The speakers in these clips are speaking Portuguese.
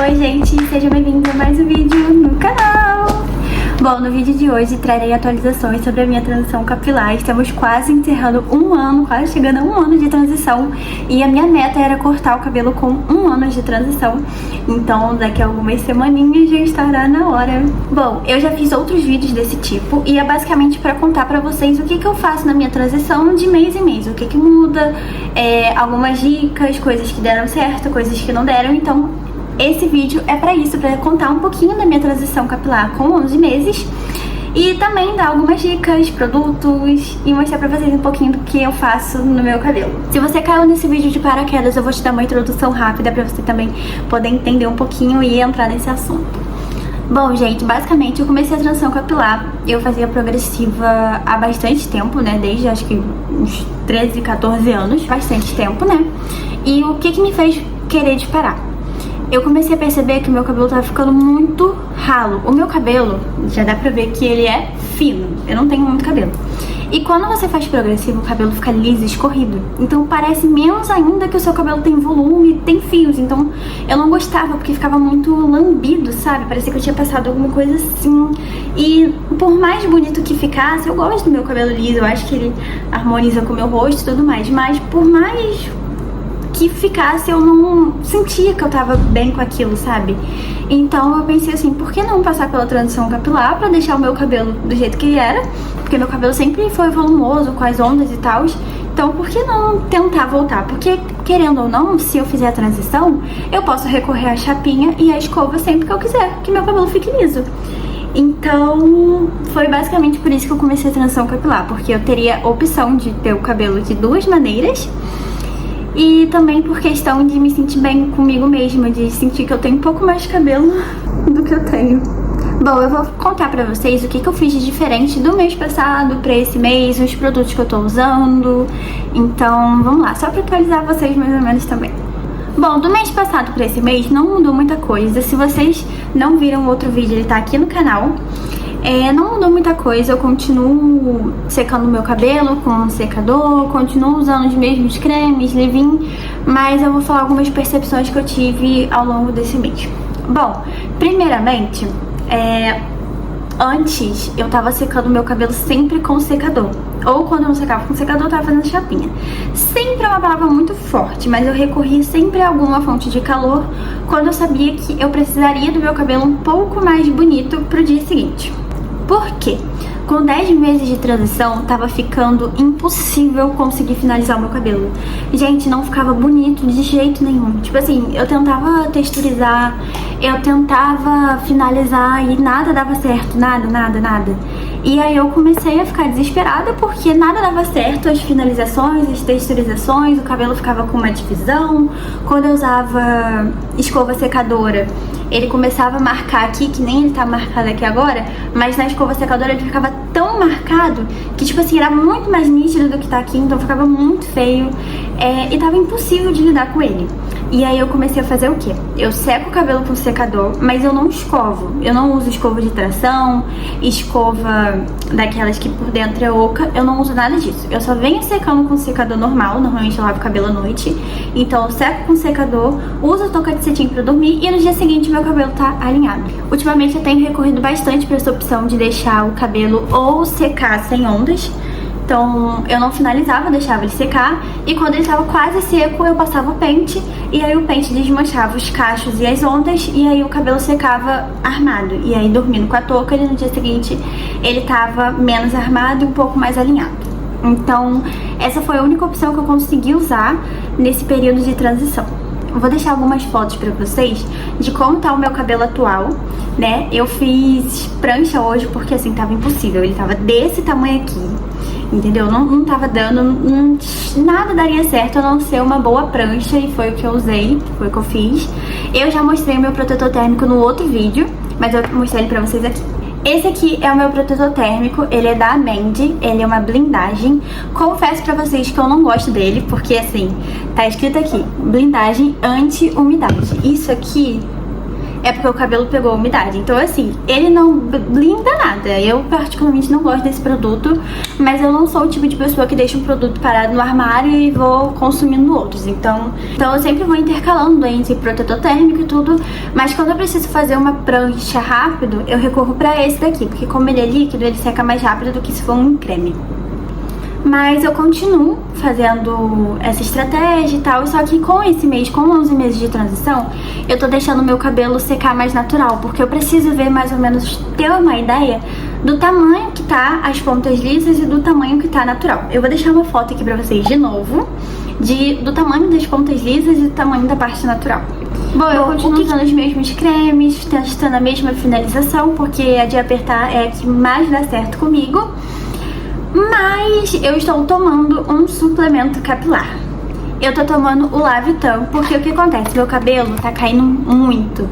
Oi gente, seja bem-vindo a mais um vídeo no canal! Bom, no vídeo de hoje trarei atualizações sobre a minha transição capilar. Estamos quase encerrando um ano, quase chegando a um ano de transição. E a minha meta era cortar o cabelo com um ano de transição. Então daqui a algumas semaninhas já estará na hora. Bom, eu já fiz outros vídeos desse tipo e é basicamente para contar pra vocês o que eu faço na minha transição de mês em mês. O que muda, algumas dicas, coisas que deram certo, coisas que não deram. Então esse vídeo é pra isso, pra contar um pouquinho da minha transição capilar com 11 meses e também dar algumas dicas, produtos e mostrar pra vocês um pouquinho do que eu faço no meu cabelo. Se você caiu nesse vídeo de paraquedas, eu vou te dar uma introdução rápida pra você também poder entender um pouquinho e entrar nesse assunto. Bom, gente, basicamente eu comecei a transição capilar, eu fazia progressiva há bastante tempo, né, desde acho que uns 13, 14 anos, bastante tempo, né, e o que me fez querer de parar? Eu comecei a perceber que o meu cabelo tava ficando muito ralo. O meu cabelo, já dá pra ver que ele é fino. Eu não tenho muito cabelo. E quando você faz progressivo, o cabelo fica liso, escorrido. Então parece menos ainda que o seu cabelo tem volume, tem fios. Então eu não gostava, porque ficava muito lambido, sabe? Parecia que eu tinha passado alguma coisa assim. E por mais bonito que ficasse, eu gosto do meu cabelo liso. Eu acho que ele harmoniza com o meu rosto e tudo mais. Mas por mais que ficasse, eu não sentia que eu tava bem com aquilo, sabe? Então eu pensei assim, por que não passar pela transição capilar pra deixar o meu cabelo do jeito que ele era? Porque meu cabelo sempre foi volumoso, com as ondas e tal. Então por que não tentar voltar? Porque, querendo ou não, se eu fizer a transição, eu posso recorrer à chapinha e à escova sempre que eu quiser, que meu cabelo fique liso. Então, foi basicamente por isso que eu comecei a transição capilar, porque eu teria a opção de ter o cabelo de duas maneiras. E também por questão de me sentir bem comigo mesma, de sentir que eu tenho um pouco mais de cabelo do que eu tenho. Bom, eu vou contar pra vocês o que eu fiz de diferente do mês passado pra esse mês, os produtos que eu tô usando. Então, vamos lá, só pra atualizar vocês mais ou menos também. Bom, do mês passado pra esse mês não mudou muita coisa. Se vocês não viram o outro vídeo, ele tá aqui no canal. Não mudou muita coisa, eu continuo secando meu cabelo com um secador, continuo usando os mesmos cremes, leave-in, mas eu vou falar algumas percepções que eu tive ao longo desse mês. Bom, primeiramente, antes eu tava secando meu cabelo sempre com secador, ou quando eu não secava com secador eu tava fazendo chapinha. Sempre é uma palavra muito forte, mas eu recorria sempre a alguma fonte de calor quando eu sabia que eu precisaria do meu cabelo um pouco mais bonito pro dia seguinte. Por quê? Com 10 meses de transição, tava ficando impossível conseguir finalizar o meu cabelo. Gente, não ficava bonito de jeito nenhum. Tipo assim, eu tentava texturizar, eu tentava finalizar e nada dava certo, nada. E aí eu comecei a ficar desesperada porque nada dava certo, as finalizações, as texturizações, o cabelo ficava com uma divisão. Quando eu usava escova secadora, ele começava a marcar aqui, que nem ele tá marcado aqui agora, mas na escova secadora ele ficava tão marcado que, tipo assim, era muito mais nítido do que tá aqui, então ficava muito feio, e tava impossível de lidar com ele. E aí eu comecei a fazer o quê? Eu seco o cabelo com secador, mas eu não escovo. Eu não uso escova de tração, escova daquelas que por dentro é oca, eu não uso nada disso. Eu só venho secando com secador normal, normalmente eu lavo o cabelo à noite. Então eu seco com secador, uso touca de cetim pra dormir e no dia seguinte meu cabelo tá alinhado. Ultimamente eu tenho recorrido bastante pra essa opção de deixar o cabelo ou secar sem ondas. Então eu não finalizava, deixava ele secar e quando ele estava quase seco eu passava o pente e aí o pente desmanchava os cachos e as ondas e aí o cabelo secava armado. E aí dormindo com a touca, ele no dia seguinte ele tava menos armado e um pouco mais alinhado. Então essa foi a única opção que eu consegui usar nesse período de transição. Eu vou deixar algumas fotos pra vocês de como tá o meu cabelo atual, né? Eu fiz prancha hoje porque assim tava impossível, ele tava desse tamanho aqui. Entendeu? Não tava dando, nada daria certo a não ser uma boa prancha e foi o que eu usei, foi o que eu fiz. Eu já mostrei o meu protetor térmico no outro vídeo, mas eu vou mostrar ele pra vocês aqui. Esse aqui é o meu protetor térmico, ele é da Amende, ele é uma blindagem. Confesso pra vocês que eu não gosto dele, porque assim, tá escrito aqui, blindagem anti-umidade. Isso aqui é porque o cabelo pegou umidade. Então assim, ele não blinda nada. Eu particularmente não gosto desse produto, mas eu não sou o tipo de pessoa que deixa um produto parado no armário e vou consumindo outros. Então eu sempre vou intercalando entre protetor térmico e tudo, mas quando eu preciso fazer uma prancha rápido, eu recorro pra esse daqui, porque como ele é líquido, ele seca mais rápido do que se for um creme. Mas eu continuo fazendo essa estratégia e tal, só que com esse mês, com 11 meses de transição, eu tô deixando meu cabelo secar mais natural, porque eu preciso ver mais ou menos, ter uma ideia do tamanho que tá as pontas lisas e do tamanho que tá natural. Eu vou deixar uma foto aqui pra vocês de novo, do tamanho das pontas lisas e do tamanho da parte natural. Bom, eu continuo usando os mesmos cremes, testando a mesma finalização, porque a de apertar é a que mais dá certo comigo. Mas eu estou tomando um suplemento capilar. Eu tô tomando o Lavitan, porque o que acontece? Meu cabelo tá caindo muito.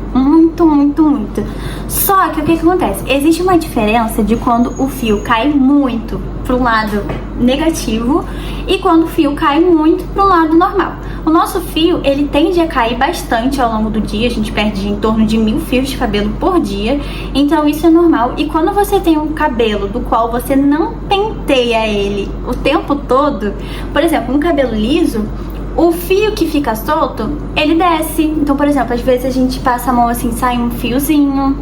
Só que o que acontece? Existe uma diferença de quando o fio cai muito pro lado negativo e quando o fio cai muito pro lado normal. O nosso fio, ele tende a cair bastante ao longo do dia, a gente perde em torno de 1000 fios de cabelo por dia, então isso é normal. E quando você tem um cabelo do qual você não penteia ele o tempo todo, por exemplo, um cabelo liso, o fio que fica solto, ele desce. Então, por exemplo, às vezes a gente passa a mão assim, sai um fiozinho.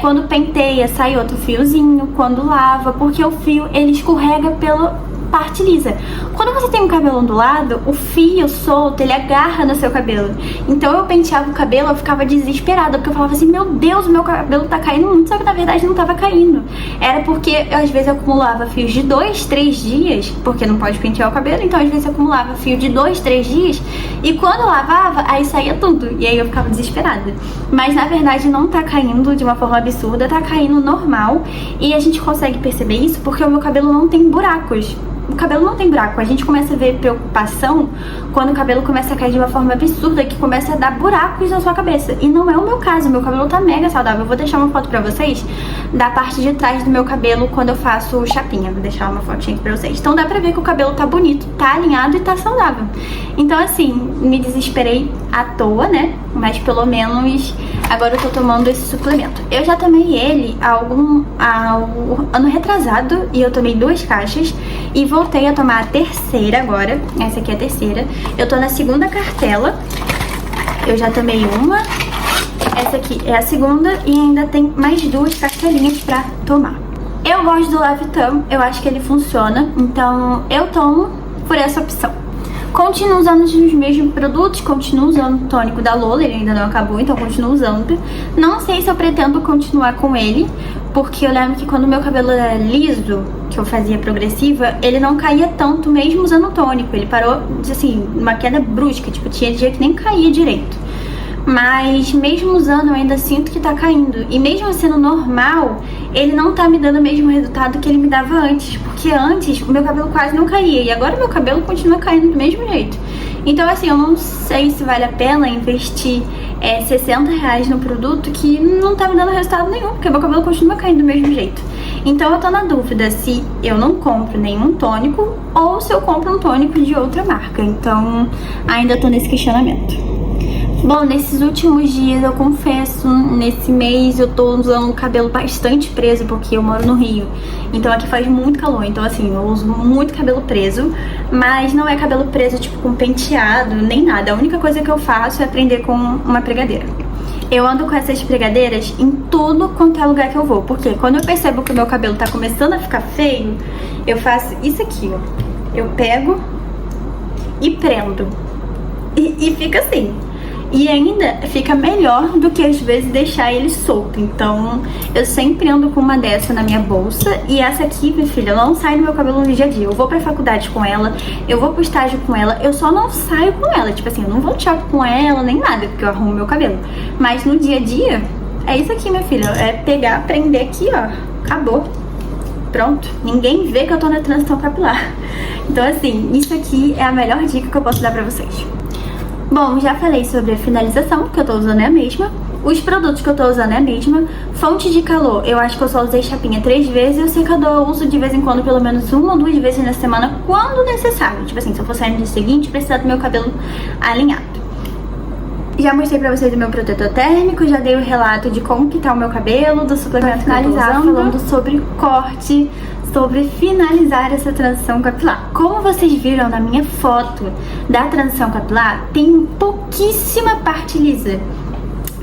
Quando penteia, sai outro fiozinho. Quando lava, porque o fio, ele escorrega pela parte lisa. Quando você tem um cabelo ondulado, o fio solto, ele agarra no seu cabelo. Então eu penteava o cabelo, eu ficava desesperada, porque eu falava assim, meu Deus, meu cabelo tá caindo muito, só que na verdade não tava caindo. Era porque eu, às vezes, acumulava fios de 2, 3 dias, porque não pode pentear o cabelo, então às vezes eu acumulava fio de 2, 3 dias, e quando eu lavava, aí saía tudo, e aí eu ficava desesperada. Mas na verdade não tá caindo de uma forma absurda, tá caindo normal, e a gente consegue perceber isso porque o meu cabelo não tem buracos. O cabelo não tem buraco, a gente começa a ver preocupação quando o cabelo começa a cair de uma forma absurda, que começa a dar buracos na sua cabeça. E não é o meu caso, meu cabelo tá mega saudável. Eu vou deixar uma foto pra vocês da parte de trás do meu cabelo quando eu faço chapinha. Vou deixar uma fotinha aqui pra vocês. Então dá pra ver que o cabelo tá bonito, tá alinhado e tá saudável. Então assim, me desesperei à toa, né? Mas pelo menos agora eu tô tomando esse suplemento. Eu já tomei ele ano retrasado e eu tomei 2 caixas e voltei a tomar a terceira agora. Essa aqui é a terceira. Eu tô na segunda cartela. Eu já tomei uma. Essa aqui é a segunda e ainda tem mais 2 cartelinhas pra tomar. Eu gosto do Lavitan, eu acho que ele funciona, então eu tomo por essa opção. Continuo usando os mesmos produtos, continuo usando o tônico da Lola, ele ainda não acabou, então continuo usando. Não sei se eu pretendo continuar com ele, porque eu lembro que quando o meu cabelo era liso, que eu fazia progressiva, ele não caía tanto mesmo usando o tônico. Ele parou, assim, uma queda brusca, tipo, tinha dia que nem caía direito. Mas mesmo usando, eu ainda sinto que tá caindo. E mesmo sendo normal, ele não tá me dando o mesmo resultado que ele me dava antes. Porque antes, o meu cabelo quase não caía. E agora o meu cabelo continua caindo do mesmo jeito. Então assim, eu não sei se vale a pena investir R$60 no produto que não tá me dando resultado nenhum. Porque meu cabelo continua caindo do mesmo jeito. Então eu tô na dúvida se eu não compro nenhum tônico ou se eu compro um tônico de outra marca. Então ainda tô nesse questionamento. Bom, nesses últimos dias, eu confesso, nesse mês eu tô usando o cabelo bastante preso, porque eu moro no Rio. Então aqui faz muito calor, então assim, eu uso muito cabelo preso. Mas não é cabelo preso, tipo, com penteado, nem nada. A única coisa que eu faço é prender com uma pregadeira. Eu ando com essas pregadeiras em tudo quanto é lugar que eu vou. Porque quando eu percebo que o meu cabelo tá começando a ficar feio, eu faço isso aqui, ó. Eu pego e prendo. E fica assim. E ainda fica melhor do que às vezes deixar ele solto. Então eu sempre ando com uma dessa na minha bolsa. E essa aqui, minha filha, não sai do meu cabelo no dia a dia. Eu vou pra faculdade com ela, eu vou pro estágio com ela. Eu só não saio com ela, tipo assim, eu não vou no shopping com ela nem nada, porque eu arrumo meu cabelo. Mas no dia a dia, é isso aqui, minha filha. É pegar, prender aqui, ó, acabou. Pronto, ninguém vê que eu tô na transição capilar. Então assim, isso aqui é a melhor dica que eu posso dar pra vocês. Bom, já falei sobre a finalização, que eu tô usando é a mesma. Os produtos que eu tô usando é a mesma. Fonte de calor, eu acho que eu só usei chapinha 3 vezes. E o secador eu uso de vez em quando, pelo menos 1 ou 2 vezes na semana, quando necessário. Tipo assim, se eu for sair no dia seguinte, precisar do meu cabelo alinhado. Já mostrei pra vocês o meu protetor térmico, já dei o relato de como que tá o meu cabelo, do suplemento que eu tô usando, falando sobre corte, sobre finalizar essa transição capilar. Como vocês viram na minha foto da transição capilar, tem pouquíssima parte lisa.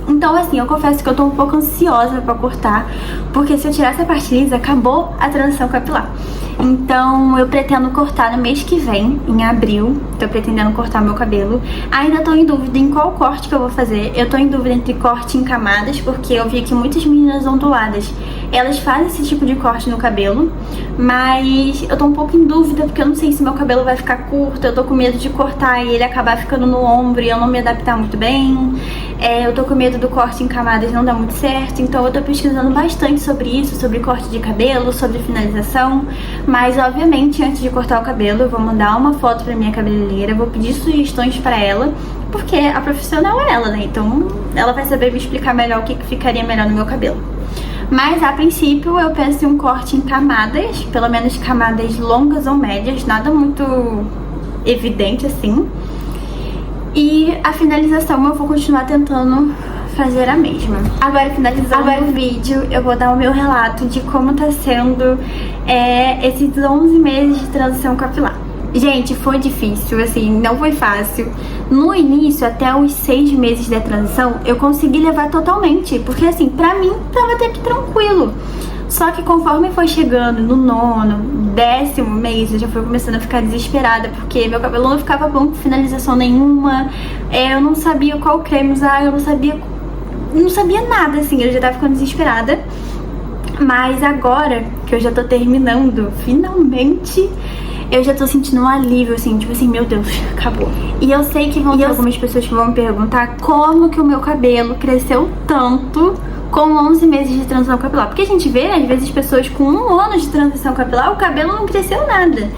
Então, assim, eu confesso que eu tô um pouco ansiosa pra cortar, porque se eu tirar essa parte lisa, acabou a transição capilar. Então, eu pretendo cortar no mês que vem, em abril. Tô pretendendo cortar meu cabelo. Ainda tô em dúvida em qual corte que eu vou fazer. Eu tô em dúvida entre corte em camadas, porque eu vi que muitas meninas onduladas, elas fazem esse tipo de corte no cabelo. Mas eu tô um pouco em dúvida, porque eu não sei se meu cabelo vai ficar curto. Eu tô com medo de cortar e ele acabar ficando no ombro e eu não me adaptar muito bem. Eu tô com medo do corte em camadas não dar muito certo. Então eu tô pesquisando bastante sobre isso, sobre corte de cabelo, sobre finalização. Mas, obviamente, antes de cortar o cabelo, eu vou mandar uma foto pra minha cabeleireira, vou pedir sugestões pra ela, porque a profissional é ela, né? Então, ela vai saber me explicar melhor o que ficaria melhor no meu cabelo. Mas, a princípio, eu penso em um corte em camadas, pelo menos camadas longas ou médias, nada muito evidente, assim. E a finalização eu vou continuar tentando fazer a mesma. Agora, finalizando o vídeo, eu vou dar o meu relato de como tá sendo esses 11 meses de transição capilar. Gente, foi difícil, assim, não foi fácil. No início, até os 6 meses da transição, eu consegui levar totalmente, porque assim, pra mim, tava até que tranquilo. Só que conforme foi chegando no 9º, 10º mês, eu já fui começando a ficar desesperada, porque meu cabelo não ficava bom com finalização nenhuma, eu não sabia qual creme usar, eu não sabia nada, assim, eu já tava ficando desesperada. Mas agora que eu já tô terminando, finalmente, eu já tô sentindo um alívio, assim, tipo assim, meu Deus, acabou. E eu sei que vão ter algumas pessoas que vão me perguntar como que o meu cabelo cresceu tanto com 11 meses de transição capilar. Porque a gente vê, às vezes, pessoas com 1 ano de transição capilar, o cabelo não cresceu nada.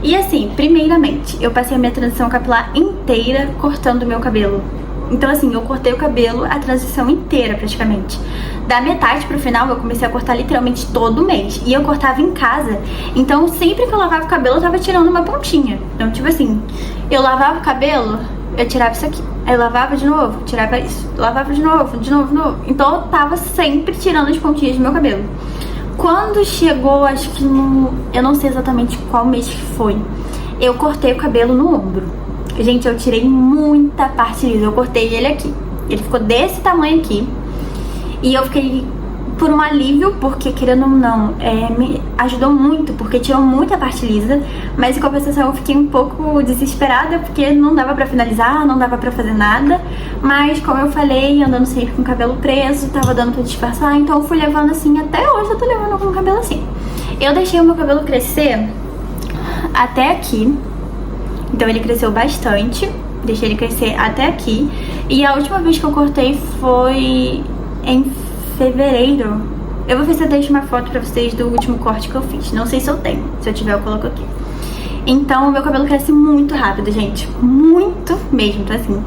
E assim, primeiramente, eu passei a minha transição capilar inteira cortando o meu cabelo. Então assim, eu cortei o cabelo a transição inteira praticamente. Da metade pro final eu comecei a cortar literalmente todo mês. E eu cortava em casa. Então sempre que eu lavava o cabelo eu tava tirando uma pontinha. Então tipo assim, eu lavava o cabelo, eu tirava isso aqui. Aí eu lavava de novo, tirava isso. Lavava de novo, de novo. Então eu tava sempre tirando as pontinhas do meu cabelo. Quando chegou, acho que eu não sei exatamente qual mês que foi, eu cortei o cabelo no ombro. Gente, eu tirei muita parte lisa. Eu cortei ele aqui. Ele ficou desse tamanho aqui. E eu fiquei por um alívio, porque querendo ou não, me ajudou muito, porque tirou muita parte lisa. Mas em compensação eu fiquei um pouco desesperada, porque não dava pra finalizar, não dava pra fazer nada. Mas como eu falei, andando sempre com o cabelo preso, tava dando pra disfarçar. Então eu fui levando assim, até hoje eu tô levando com o cabelo assim. Eu deixei o meu cabelo crescer até aqui. Então ele cresceu bastante, deixei ele crescer até aqui. E a última vez que eu cortei foi em fevereiro. Eu vou ver se eu deixo uma foto pra vocês do último corte que eu fiz. Não sei se eu tenho, se eu tiver eu coloco aqui. Então o meu cabelo cresce muito rápido, gente. Muito mesmo, então assim.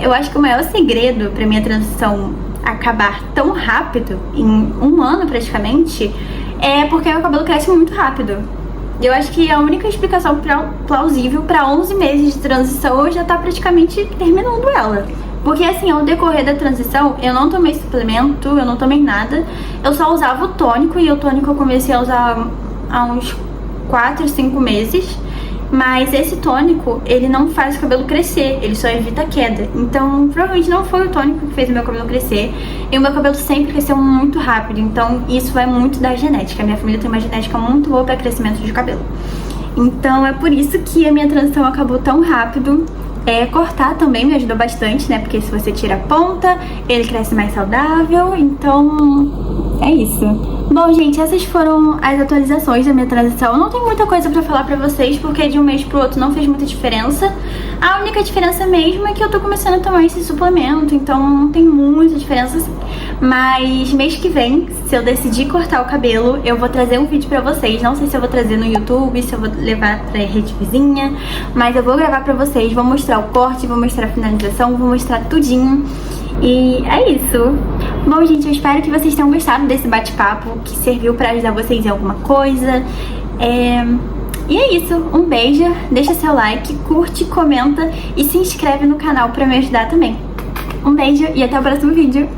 Eu acho que o maior segredo pra minha transição acabar tão rápido, em 1 ano praticamente, é porque meu cabelo cresce muito rápido. Eu acho que a única explicação plausível para 11 meses de transição, eu já tá praticamente terminando ela. Porque assim, ao decorrer da transição, eu não tomei suplemento, eu não tomei nada. Eu só usava o tônico, e o tônico eu comecei a usar há uns 4, 5 meses. Mas esse tônico, ele não faz o cabelo crescer, ele só evita a queda. Então, provavelmente não foi o tônico que fez o meu cabelo crescer. E o meu cabelo sempre cresceu muito rápido, então isso vai muito da genética. A minha família tem uma genética muito boa para crescimento de cabelo. Então é por isso que a minha transição acabou tão rápido. Cortar também me ajudou bastante, né? Porque se você tira a ponta, ele cresce mais saudável. Então, é isso. Bom, gente, essas foram as atualizações da minha transição. Não tem muita coisa pra falar pra vocês, porque de um mês pro outro não fez muita diferença. A única diferença mesmo é que eu tô começando a tomar esse suplemento, então não tem muita diferença assim. Mas mês que vem, se eu decidir cortar o cabelo, eu vou trazer um vídeo pra vocês. Não sei se eu vou trazer no YouTube, se eu vou levar pra rede vizinha, mas eu vou gravar pra vocês, vou mostrar o corte, vou mostrar a finalização, vou mostrar tudinho. E é isso. Bom, gente, eu espero que vocês tenham gostado desse bate-papo, que serviu pra ajudar vocês em alguma coisa. E é isso, um beijo, deixa seu like, curte, comenta e se inscreve no canal pra me ajudar também. Um beijo e até o próximo vídeo.